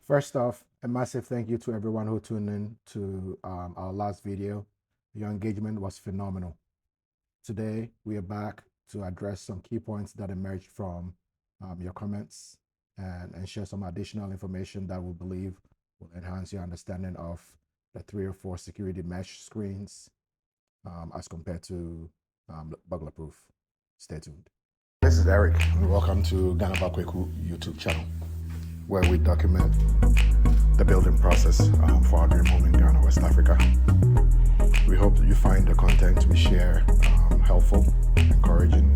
First off, a massive thank you to everyone who tuned in to our last video. Your engagement was phenomenal. Today, we are back to address some key points that emerged from your comments and share some additional information that we believe will enhance your understanding of the 304 security mesh screens as compared to burglar proof. Stay tuned. This is Eric, and welcome to Ghanaba Kwaku YouTube channel, where we document the building process for our dream home in Ghana, West Africa. We hope that you find the content we share helpful, encouraging,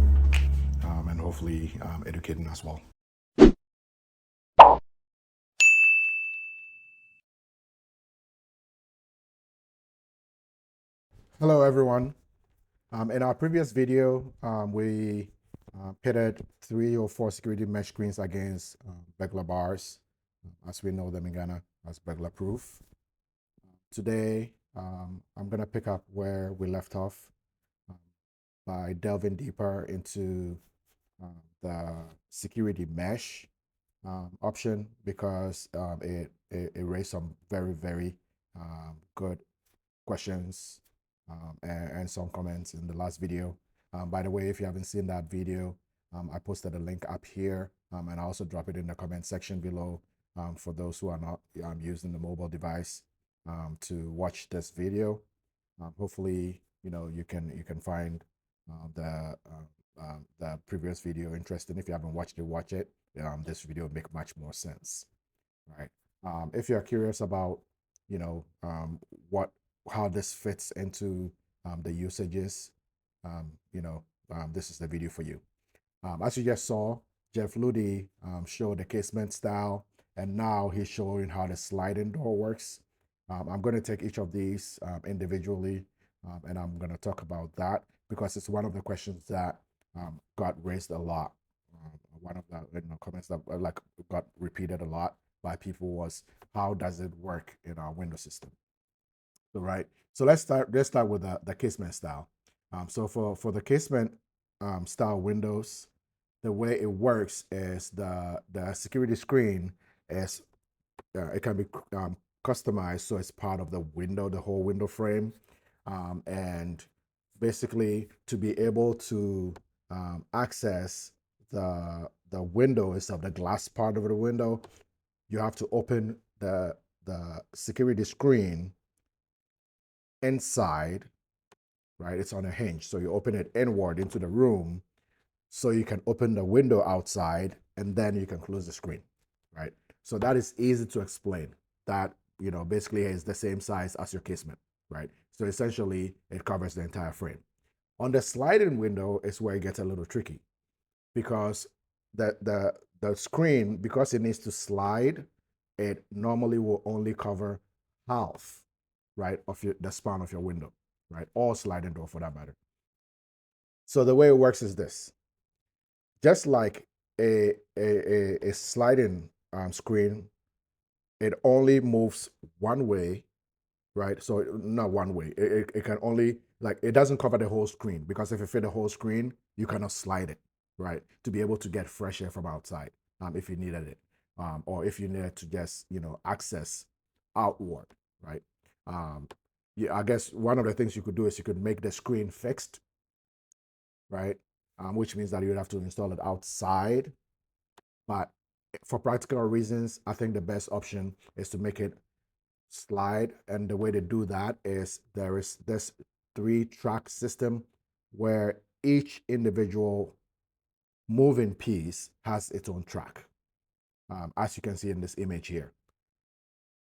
and hopefully educating as well. Hello, everyone. In our previous video, we pitted 304 security mesh screens against Burglar Bars, as we know them in Ghana as burglar proof. Today, I'm going to pick up where we left off by delving deeper into the security mesh option, because it raised some very good questions and some comments in the last video. By the way, if you haven't seen that video, I posted a link up here, and I also drop it in the comment section below for those who are not using the mobile device to watch this video. Hopefully, you can find the previous video interesting. If you haven't watched it, watch it. This video will make much more sense, right? If you're curious about how this fits into the usages, this is the video for you. As you just saw, Jeff Ludy showed the casement style, and now he's showing how the sliding door works. I'm going to take each of these individually, and I'm going to talk about that because it's one of the questions that got raised a lot. One of the comments that got repeated a lot by people was, how does it work in our window system? So, right. So let's start with the casement style. So for the casement style windows, the way it works is the security screen is it can be customized, so it's part of the window, the whole window frame, and basically to be able to access the windows of the glass part of the window, you have to open the security screen inside, right? It's on a hinge, so you open it inward into the room, so you can open the window outside, and then you can close the screen, right? So that is easy to explain. That basically is the same size as your casement, right? So essentially, it covers the entire frame. On the sliding window is where it gets a little tricky, because the screen, because it needs to slide, it normally will only cover half, right, of the span of your window, right, or sliding door for that matter. So the way it works is this: just like a sliding screen, it only moves one way, right? So not one way. It can only, it doesn't cover the whole screen, because if you fit the whole screen, you cannot slide it, right, to be able to get fresh air from outside if you needed it, or if you needed to just access outward, right? Yeah, I guess one of the things you could do is you could make the screen fixed, right? Which means that you would have to install it outside. But for practical reasons, I think the best option is to make it slide. And the way to do that is there is this 3-track system where each individual moving piece has its own track, as you can see in this image here.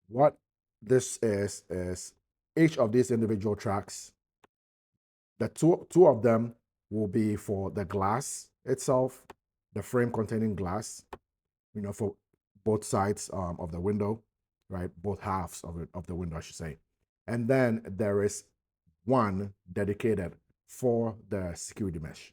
What this is each of these individual tracks, the two of them will be for the glass itself, the frame containing glass, for both sides of the window, right? Both halves of the window, I should say. And then there is one dedicated for the security mesh.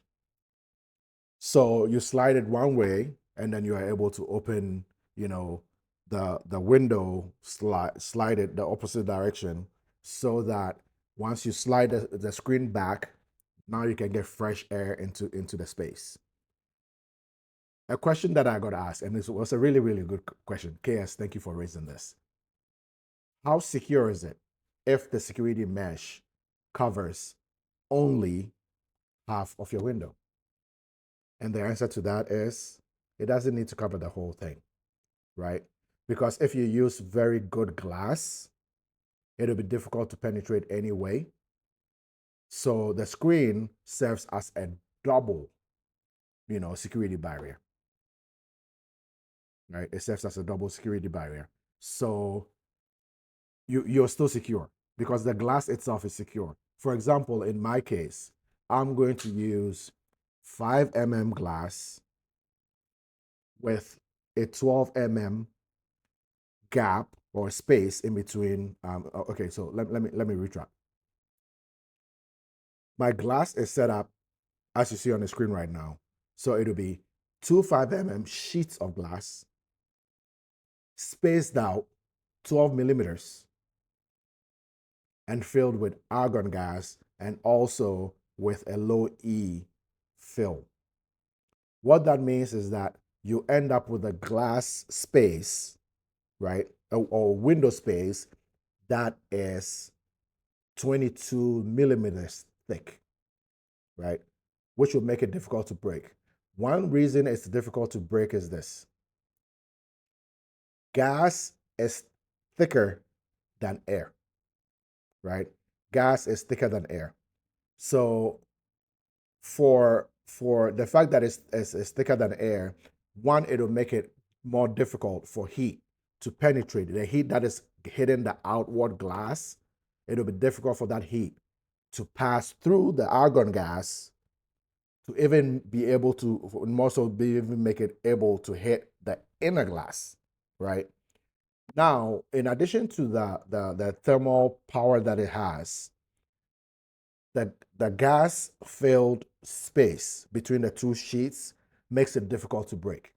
So you slide it one way, and then you are able to open, the window, slide it the opposite direction, so that once you slide the screen back, now you can get fresh air into the space. a question that I got to ask, and this was a really, really good question. KS, thank you for raising this. How secure is it if the security mesh covers only half of your window? And the answer to that is it doesn't need to cover the whole thing, right? Because if you use very good glass, it'll be difficult to penetrate anyway. So the screen serves as a double, security barrier, right? It serves as a double security barrier. So you're still secure because the glass itself is secure. For example, in my case, I'm going to use 5 mm glass with a 12 mm gap or space in between. Okay, so let me retract. My glass is set up as you see on the screen right now. So it'll be 2 5 mm sheets of glass spaced out 12 millimeters and filled with argon gas and also with a low E fill. What that means is that you end up with a glass space, right, or window space that is 22 millimeters thick, right, which will make it difficult to break. One reason it's difficult to break is this. Gas is thicker than air, right? Gas is thicker than air. So for the fact that it's thicker than air, one, it'll make it more difficult for heat to penetrate. The heat that is hitting the outward glass, it'll be difficult for that heat to pass through the argon gas to even be able to, more so even make it able to hit the inner glass, right? Now, in addition to the thermal power that it has, the gas-filled space between the two sheets makes it difficult to break.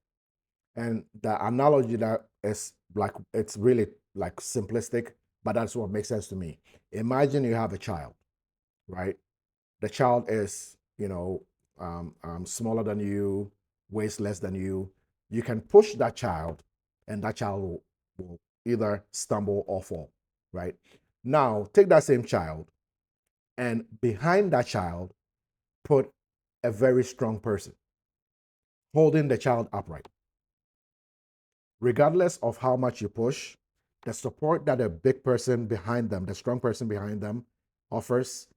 And the analogy that is like, it's really like simplistic, but that's what makes sense to me. Imagine you have a child, right? The child is, smaller than you, weighs less than you. You can push that child, and that child will either stumble or fall, right? Now, take that same child, and behind that child, put a very strong person holding the child upright. Regardless of how much you push, the support that a big person behind them, the strong person behind them, offers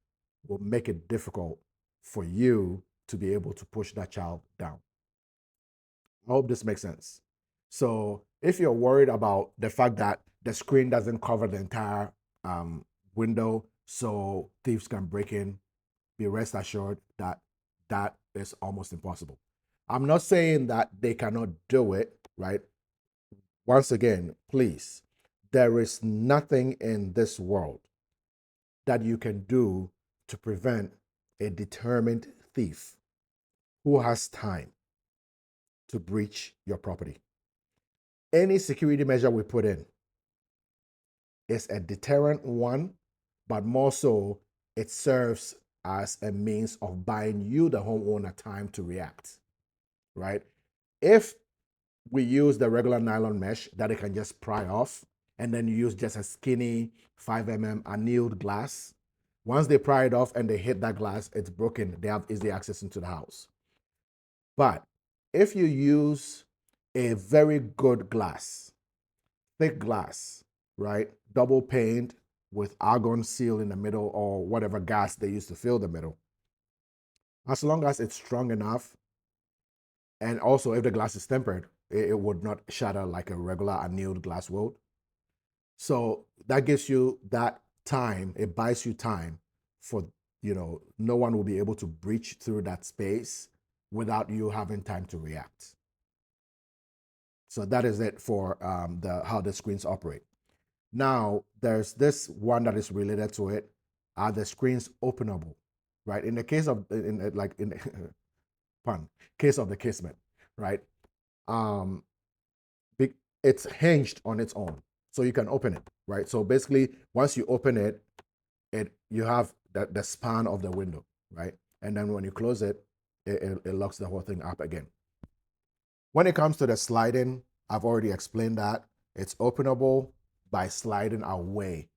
will make it difficult for you to be able to push that child down. I hope this makes sense. So if you're worried about the fact that the screen doesn't cover the entire window so thieves can break in, be rest assured that that is almost impossible. I'm not saying that they cannot do it, right? Once again, please, there is nothing in this world that you can do to prevent a determined thief who has time to breach your property. Any security measure we put in is a deterrent one, but more so, it serves as a means of buying you, the homeowner, time to react, right? If we use the regular nylon mesh that it can just pry off, and then you use just a skinny 5 mm annealed glass, once they pry it off and they hit that glass, it's broken. They have easy access into the house. But if you use a very good glass, thick glass, right? Double paned with argon seal in the middle or whatever gas they use to fill the middle. As long as it's strong enough, and also if the glass is tempered, it would not shatter like a regular annealed glass would. So that gives you that time, it buys you time for, no one will be able to breach through that space without you having time to react. So that is it for how the screens operate. Now, there's this one that is related to it. Are the screens openable, right? In the case of, case of the casement, right? It's hinged on its own, so you can open it, right? So basically, once you open it, you have the span of the window, right? And then when you close it, it locks the whole thing up again. When it comes to the sliding, I've already explained that. It's openable by sliding away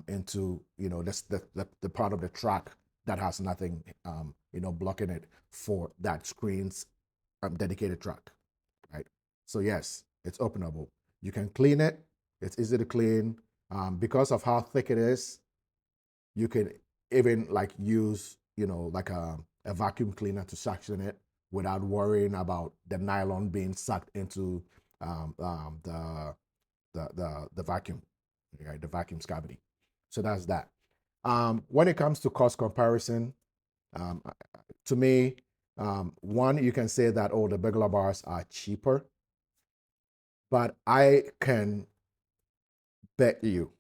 into, this, the part of the track that has nothing, blocking it for that screen's dedicated track, right? So yes, it's openable. You can clean it. It's easy to clean. Because of how thick it is, you can even like use, like a vacuum cleaner to suction it without worrying about the nylon being sucked into um, um, the, the vacuum, right? The vacuum's cavity. So that's that. When it comes to cost comparison, um, to me, one, you can say that, oh, the Burglar Bars are cheaper, but I can bet you,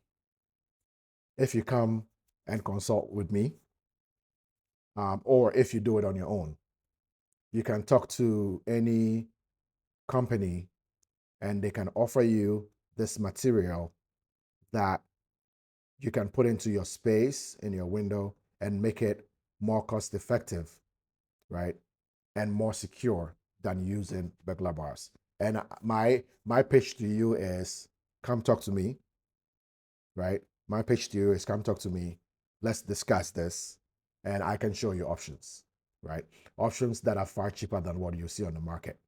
if you come and consult with me, or if you do it on your own, you can talk to any company and they can offer you this material that you can put into your space in your window and make it more cost effective, right? And more secure than using Burglar Bars. And my pitch to you is, come talk to me, right? My pitch to you is, come talk to me. Let's discuss this, and I can show you options, right? Options that are far cheaper than what you see on the market.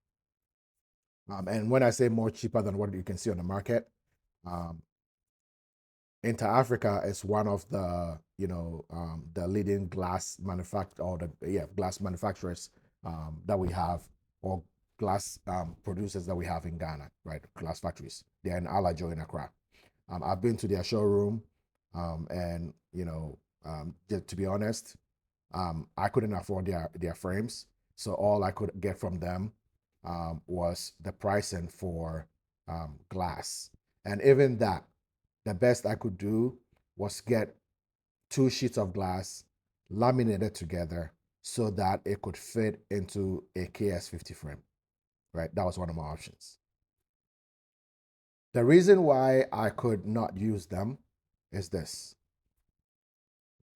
And when I say more cheaper than what you can see on the market, um, Inter Africa is one of the, the leading glass manufacturer, or glass manufacturers that we have, or glass producers that we have in Ghana, right? Glass factories. They're in Alajo in Accra. I've been to their showroom, and to be honest, I couldn't afford their frames, so all I could get from them was the pricing for glass, and even that, the best I could do was get 2 sheets of glass laminated together so that it could fit into a KS50 frame. Right, that was one of my options. The reason why I could not use them is this: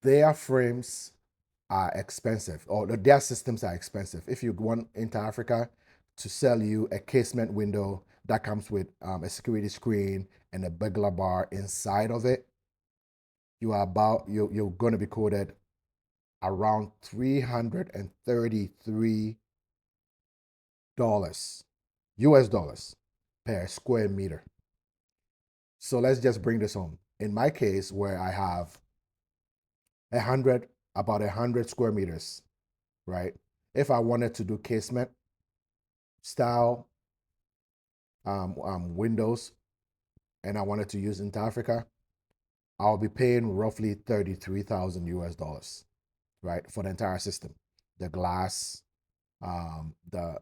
their frames are expensive, or their systems are expensive. If you want Inter Africa to sell you a casement window that comes with a security screen and a burglar bar inside of it, you're going to be quoted around $333 US dollars per square meter. So let's just bring this home. In my case, where I have about 100 square meters, right? If I wanted to do casement style windows and I wanted to use Inter Africa, I'll be paying roughly 33,000 US dollars, right, for the entire system. The glass, the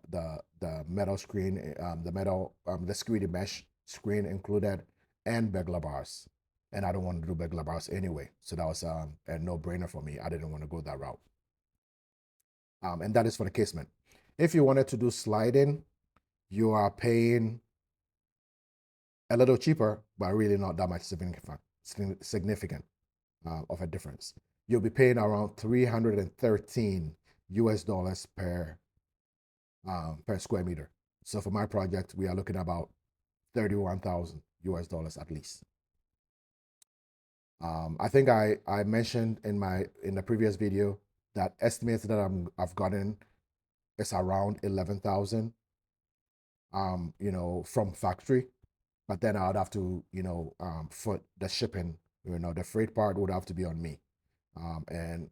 metal screen, the security mesh screen included, and burglar bars. And I don't want to do burglar bars anyway, so that was a no-brainer for me. I didn't want to go that route. And that is for the casement. If you wanted to do sliding, you are paying a little cheaper, but really not that much significant of a difference. You'll be paying around 313 US dollars per square meter. So for my project, we are looking at about 31,000 US dollars at least. I think I mentioned in the previous video that estimates that I've gotten is around 11,000, from factory, but then I would have to, foot the shipping, the freight part would have to be on me. And,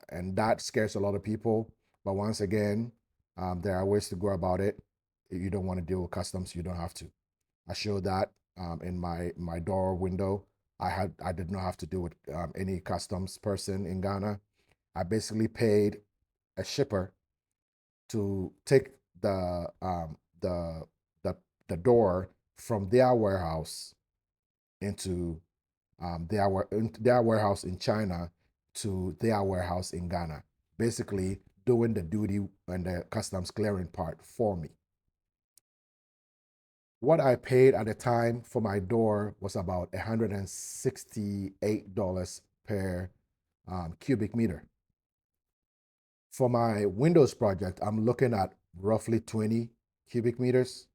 and that scares a lot of people. But once again, there are ways to go about it. If you don't want to deal with customs, you don't have to. I showed that in my door window. I did not have to deal with any customs person in Ghana. I basically paid a shipper to take the the door from their warehouse into their warehouse in China to their warehouse in Ghana, basically doing the duty and the customs clearing part for me. What I paid at the time for my door was about $168 per cubic meter. For my Windows project, I'm looking at roughly 20 cubic meters.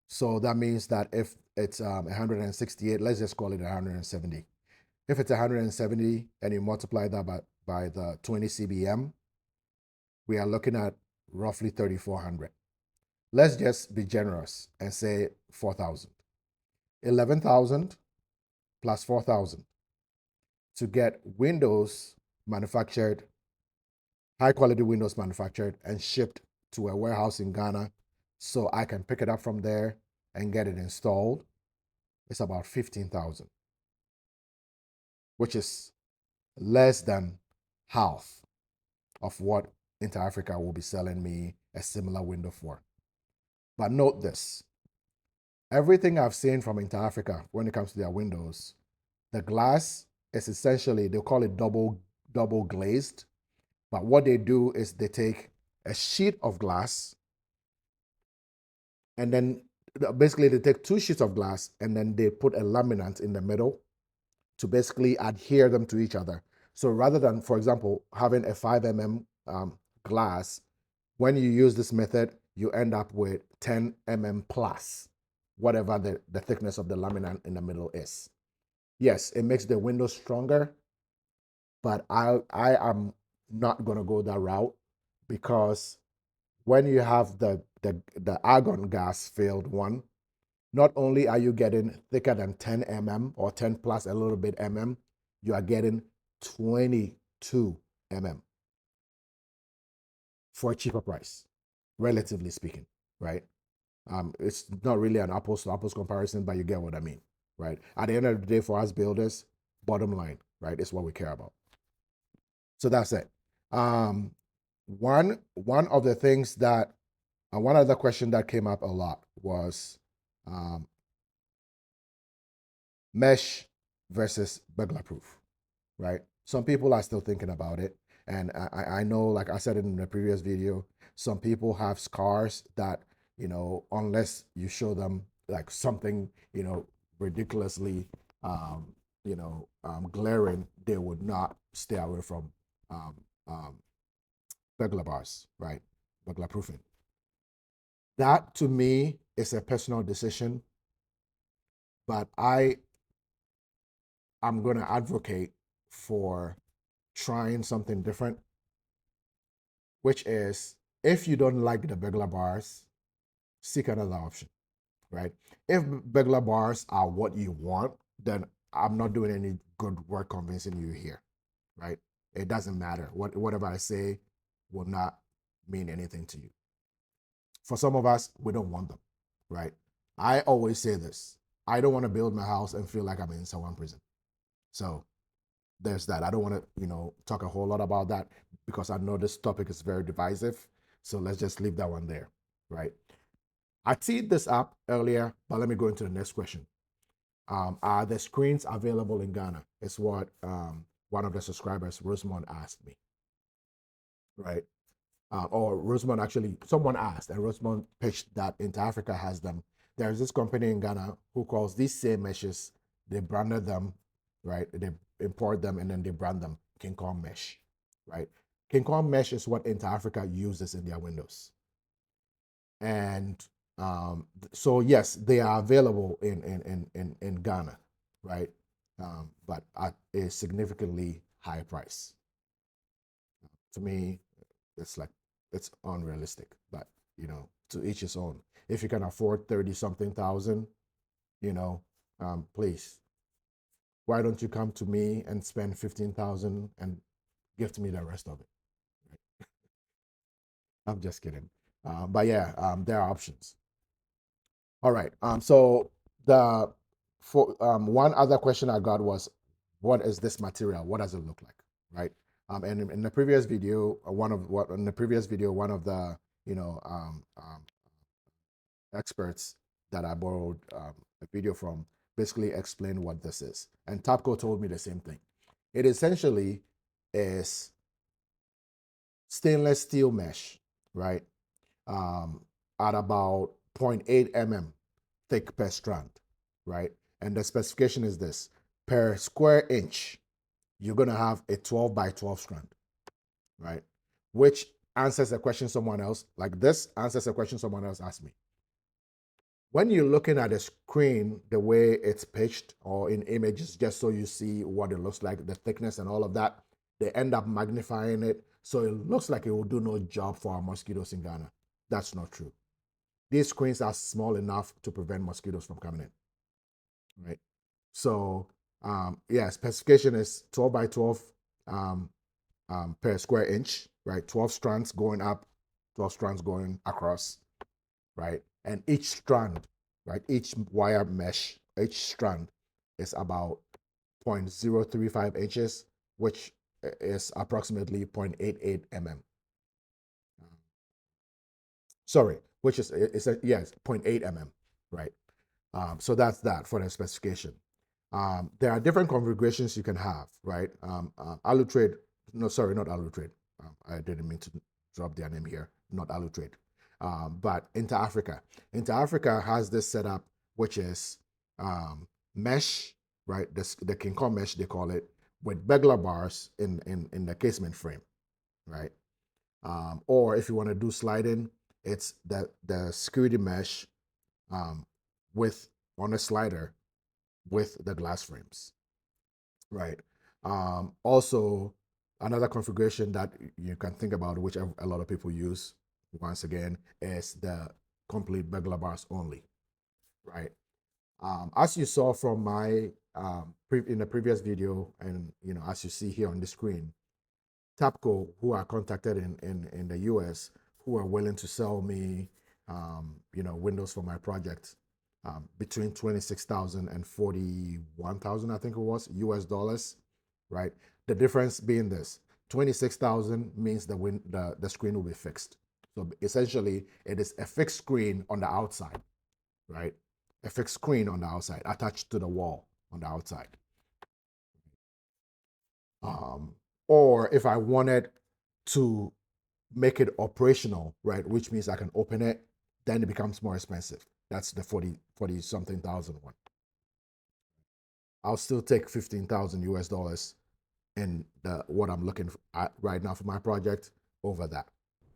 So that means that if it's 168, let's just call it 170. If it's 170 and you multiply that by the 20 CBM, we are looking at roughly 3,400. Let's just be generous and say 4,000. 11,000 plus 4,000 to get windows manufactured, high quality windows manufactured and shipped to a warehouse in Ghana so I can pick it up from there and get it installed. It's about 15,000, which is less than half of what Inter Africa will be selling me a similar window for. But note this, everything I've seen from Inter Africa when it comes to their windows, the glass is essentially, they call it double glazed. But what they do is they take a sheet of glass and then basically they take two sheets of glass and then they put a laminate in the middle to basically adhere them to each other. So rather than, for example, having a 5 mm glass, when you use this method, you end up with 10 mm plus, whatever the thickness of the laminate in the middle is. Yes, it makes the window stronger, but I am not going to go that route because when you have the argon gas filled one, not only are you getting thicker than 10 mm or 10 plus a little bit mm, you are getting 22 mm for a cheaper price, relatively speaking, right? It's not really an apples to apples comparison, but you get what I mean, right? At the end of the day, for us builders, bottom line, right, is what we care about. So that's it. One of the things that, one other question that came up a lot was mesh versus burglar proof, right? Some people are still thinking about it. And I know, like I said in the previous video, some people have scars that, you know, unless you show them like something, you know, ridiculously, glaring, they would not stay away from um, um, burglar bars, right? Burglar proofing. That to me is a personal decision, but I'm going to advocate for trying something different, which is if you don't like the burglar bars, seek another option, right? If burglar bars are what you want, then I'm not doing any good work convincing you here, right? It doesn't matter. Whatever I say will not mean anything to you. For some of us, we don't want them, right? I always say this. I don't want to build my house and feel like I'm in someone's prison. So there's that. I don't want to, talk a whole lot about that because I know this topic is very divisive. So let's just leave that one there, right? I teed this up earlier, but let me go into the next question. Are the screens available in Ghana? It's what one of the subscribers, Rosemont, asked me, right? Or Rosemont actually, someone asked, and Rosemont pitched that Inter Africa has them. There's this company in Ghana who calls these same meshes, they branded them, right? They import them and then they brand them King Kong mesh, right? King Kong mesh is what Inter Africa uses in their windows. And so yes, they are available in Ghana, right? But at a significantly higher price. To me, it's unrealistic. But to each his own. If you can afford 30-something thousand, please, why don't you come to me and spend 15,000 and gift me the rest of it? I'm just kidding. But yeah, there are options. All right. So one other question I got was, what is this material? What does it look like? Right. And in the previous video, one of the experts that I borrowed a video from basically explained what this is. And Tapco told me the same thing. It essentially is stainless steel mesh, right? At about 0.8 mm thick per strand, right? And the specification is this: per square inch, you're gonna have a 12 by 12 strand, right? Which answers a question someone else, like this answers a question someone else asked me. When you're looking at a screen, the way it's pitched or in images, just so you see what it looks like, the thickness and all of that, they end up magnifying it. So it looks like it will do no job for our mosquitoes in Ghana. That's not true. These screens are small enough to prevent mosquitoes from coming in, right? So yeah, specification is 12 by 12 per square inch, right? 12 strands going up, 12 strands going across, right? And each strand, right? Each wire mesh, each strand is about 0.035 inches, which is approximately 0.88 mm. Sorry, which is, yes, 0.8 mm, right? So that's that for the specification. There are different configurations you can have, right? Alutrade, no, sorry, not Alutrade. I didn't mean to drop their name here, not Alutrade. But Inter-Africa. Inter-Africa has this setup, which is mesh, right? The King Kong mesh, they call it, with Burglar Bars in the casement frame, right? Or if you want to do sliding, it's the security mesh with on a slider with the glass frames, right? Also, another configuration that you can think about, which a lot of people use, once again, is the complete Burglar Bars only, right? As you saw from my in the previous video, and as you see here on the screen, Tapco, who are contacted in the US, who are willing to sell me, windows for my project between 26,000 and 41,000, I think it was, US dollars, right? The difference being this: 26,000 means the screen will be fixed. So essentially, it is a fixed screen on the outside, right? A fixed screen on the outside attached to the wall on the outside. Or if I wanted to make it operational, right, which means I can open it, then it becomes more expensive. That's the 40 something thousand one. I'll still take 15,000 US dollars in what I'm looking at right now for my project over that.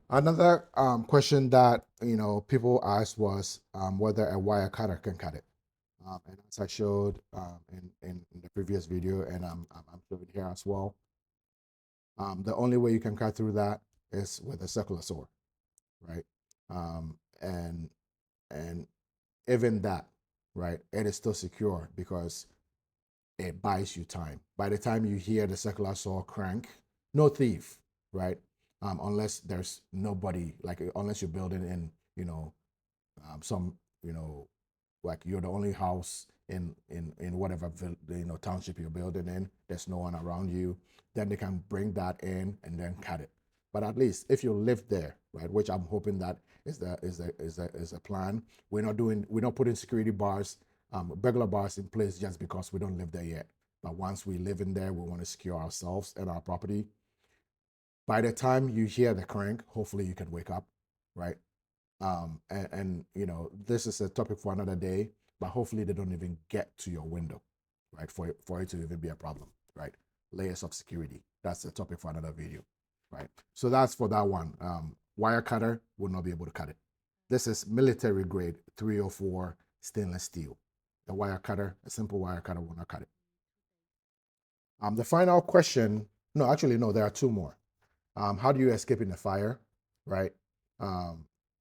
Another question that people asked was whether a wire cutter can cut it. And as I showed in the previous video, and I'm showing here as well, the only way you can cut through that is with a circular saw, right? And even that, right, it is still secure because it buys you time. By the time you hear the circular saw crank, no thief, right? Unless there's nobody, like unless you're building in, some, like you're the only house in whatever township you're building in. There's no one around you. Then they can bring that in and then cut it. But at least if you live there, right, which I'm hoping that is a plan. We're not putting security bars, Burglar Bars in place just because we don't live there yet. But once we live in there, we want to secure ourselves and our property. By the time you hear the crank, hopefully you can wake up, right? And this is a topic for another day, but hopefully they don't even get to your window, right? For it to even be a problem, right? Layers of security. That's a topic for another video, right? So that's for that one. Wire cutter will not be able to cut it. This is military grade 304 stainless steel. A wire cutter, a simple wire cutter will not cut it. The final question, no, actually, no, there are two more. How do you escape in the fire, right?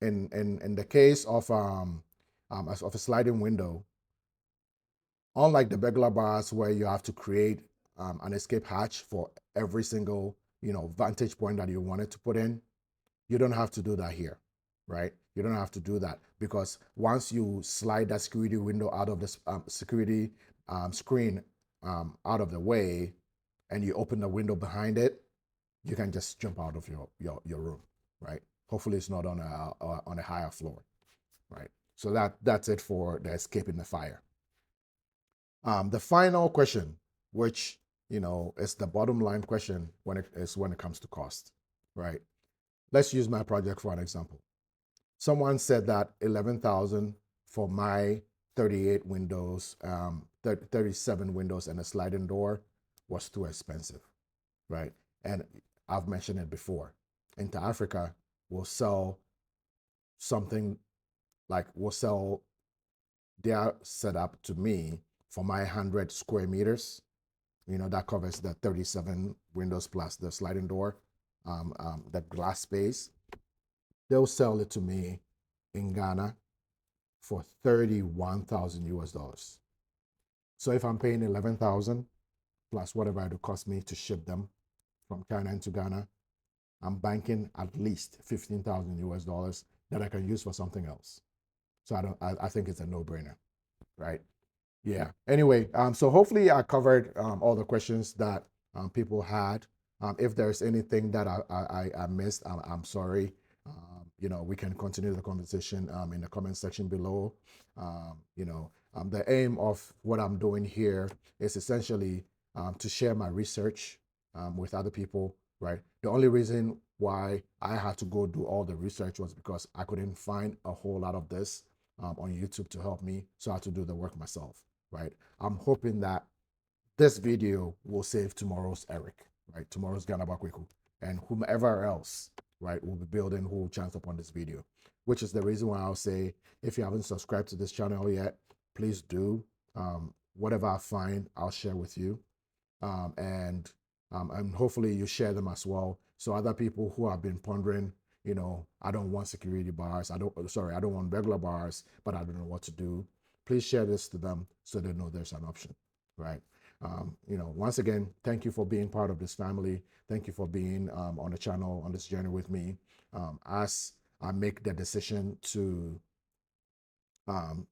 In the case of a sliding window, unlike the Burglar Bars where you have to create an escape hatch for every single vantage point that you wanted to put in, you don't have to do that here, right? You don't have to do that because once you slide that security window out of the security screen out of the way, and you open the window behind it, you can just jump out of your room, right? Hopefully it's not on a higher floor, right? So that's it for the escape in the fire. The final question, which is the bottom line question when it comes to cost, right? Let's use my project for an example. Someone said that 11,000 for my 38 windows, 37 windows and a sliding door was too expensive, right? And I've mentioned it before. into Africa will sell something like will sell their setup to me for my 100 square meters. That covers the 37 windows plus the sliding door, the glass space. They'll sell it to me in Ghana for 31,000 US dollars. So if I'm paying 11,000 plus whatever it would cost me to ship them from China into Ghana, I'm banking at least 15,000 US dollars that I can use for something else. So I think it's a no-brainer, right? Yeah. Anyway, so hopefully I covered all the questions that people had. If there's anything that I missed, I'm sorry. We can continue the conversation in the comment section below. The aim of what I'm doing here is essentially to share my research with other people, right? The only reason why I had to go do all the research was because I couldn't find a whole lot of this on YouTube to help me, so I had to do the work myself, right? I'm hoping that this video will save tomorrow's Eric, right? Tomorrow's Ghanaba Kwaku, and whomever else, right, will be building who will chance upon this video, which is the reason why I'll say, if you haven't subscribed to this channel yet, please do. Whatever I find, I'll share with you. And hopefully you share them as well. So other people who have been pondering, I don't want security bars. I don't want burglar bars, but I don't know what to do. Please share this to them so they know there's an option, right? Once again, thank you for being part of this family. Thank you for being on the channel, on this journey with me. As I make the decision to, on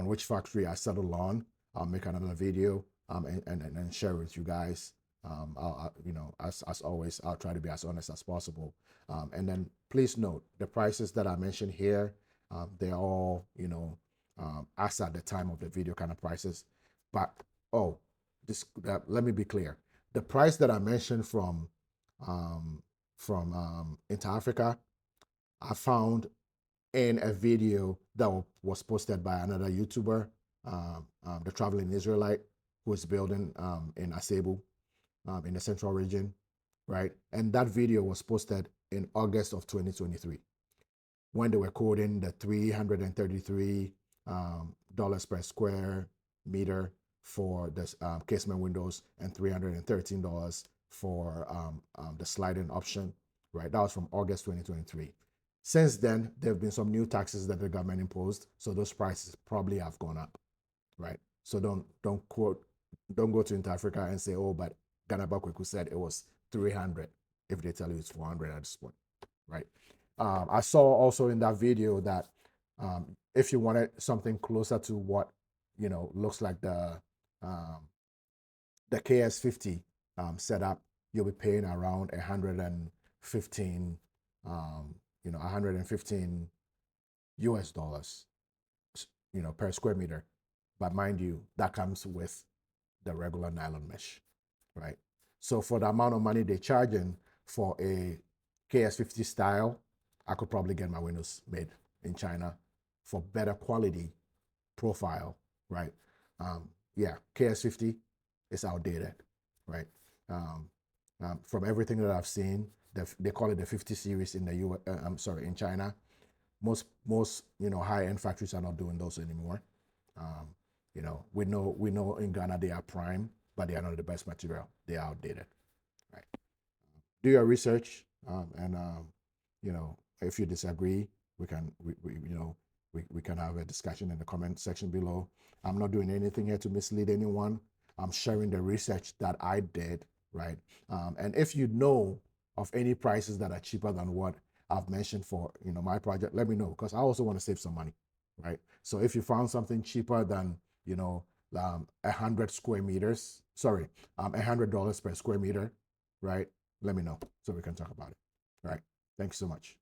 which factory I settle on, I'll make another video and share with you guys. As always, I'll try to be as honest as possible. And then please note the prices that I mentioned here, they're all, as at the time of the video kind of prices. But, let me be clear. The price that I mentioned from Inter Africa, I found in a video that was posted by another YouTuber, the Traveling Israelite, who is building in Asebu, in the central region, right? And that video was posted in August of 2023, when they were quoting the $333 per square meter for the casement windows and $313 for the sliding option, right? That was from August 2023. Since then, there have been some new taxes that the government imposed, so those prices probably have gone up, right? So don't go to Inter Africa and say, oh, but Ghanaba Kwaku said it was 300 if they tell you it's 400 at this point, right? I saw also in that video that if you wanted something closer to what looks like the KS50 setup, you'll be paying around 115 115 US dollars, per square meter. But mind you, that comes with the regular nylon mesh, right? So for the amount of money they're charging for a KS50 style, I could probably get my windows made in China for better quality profile, right? Yeah, KS50 is outdated, right? From everything that I've seen, they call it the 50 series in the in China. Most high-end factories are not doing those anymore. We know in Ghana they are prime, but they are not the best material. They are outdated, right? Do your research, and if you disagree, we can have a discussion in the comment section below. I'm not doing anything here to mislead anyone. I'm sharing the research that I did, right? And if you know of any prices that are cheaper than what I've mentioned for my project, let me know, because I also want to save some money, right? So if you found something cheaper than 100 square meters, sorry, $100 per square meter, right? Let me know so we can talk about it. All right. Thanks so much.